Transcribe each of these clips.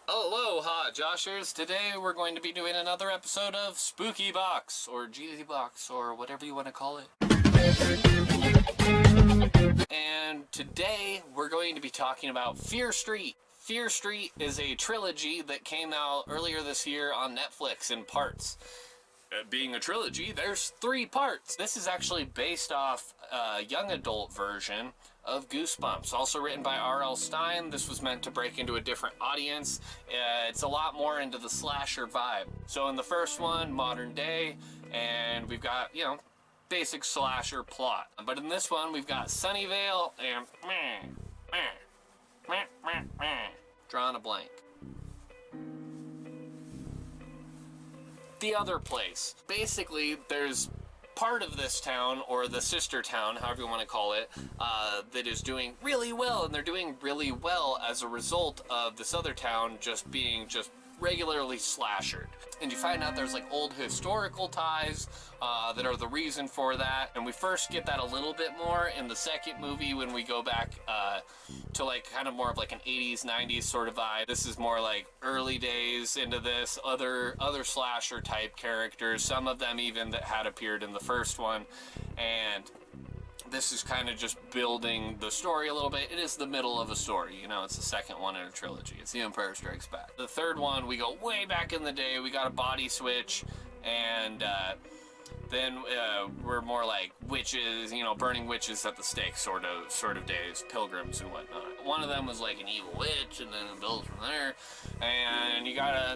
Aloha, Joshers! Today we're going to be doing another episode of SpookeeBOX, or JEEZEEbox, or whatever you want to call it. And today we're going to be talking about Fear Street. Fear Street is a trilogy that came out earlier this year on Netflix in parts. Being a trilogy, there's 3 parts. This is actually based off a young adult version of Goosebumps, also written by R.L. Stine. This was meant to break into a different audience. It's a lot more into the slasher vibe. So in the first one, modern day, and we've got, basic slasher plot. But in this one, we've got Sunnyvale and drawing a blank. The other place. Basically, there's part of this town, or the sister town, however you want to call it, that is doing really well, and they're doing really well as a result of this other town being regularly slashered. And you find out there's like old historical ties that are the reason for that, and we first get that a little bit more in the second movie when we go back to like kind of more of like an 80s 90s sort of vibe. This is more like early days into this, other slasher type characters, some of them even that had appeared in the first one, and this is kind of just building the story a little bit. It is the middle of a story, it's the second one in a trilogy. It's The Empire Strikes Back. The third one, we go way back in the day. We got a body switch, and then we're more like witches, burning witches at the stake sort of days, pilgrims and whatnot. One of them was like an evil witch, and then it builds from there. And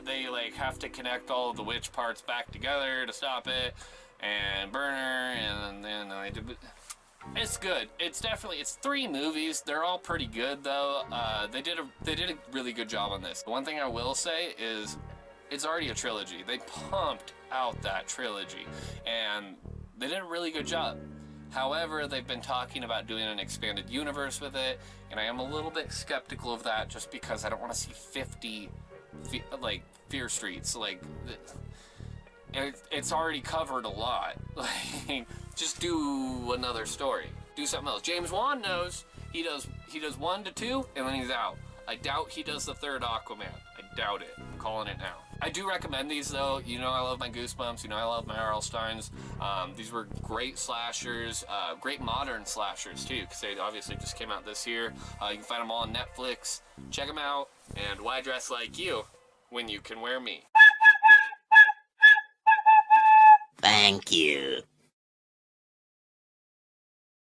they like have to connect all of the witch parts back together to stop it and burn her, and then they did. It's good. It's 3 movies. They're all pretty good though. They did a really good job on this. One thing I will say is it's already a trilogy. They pumped out that trilogy and they did a really good job. However, they've been talking about doing an expanded universe with it, and I am a little bit skeptical of that just because I don't want to see 50 Fear Streets. It's already covered a lot. Just do another story. Do something else. James Wan knows. He does 1 to 2, and then he's out. I doubt he does the third Aquaman. I doubt it. I'm calling it now. I do recommend these though. I love my Goosebumps. I love my R.L. Steins. These were great slashers, great modern slashers too, because they obviously just came out this year. You can find them all on Netflix. Check them out. And why dress like you when you can wear me? Thank you.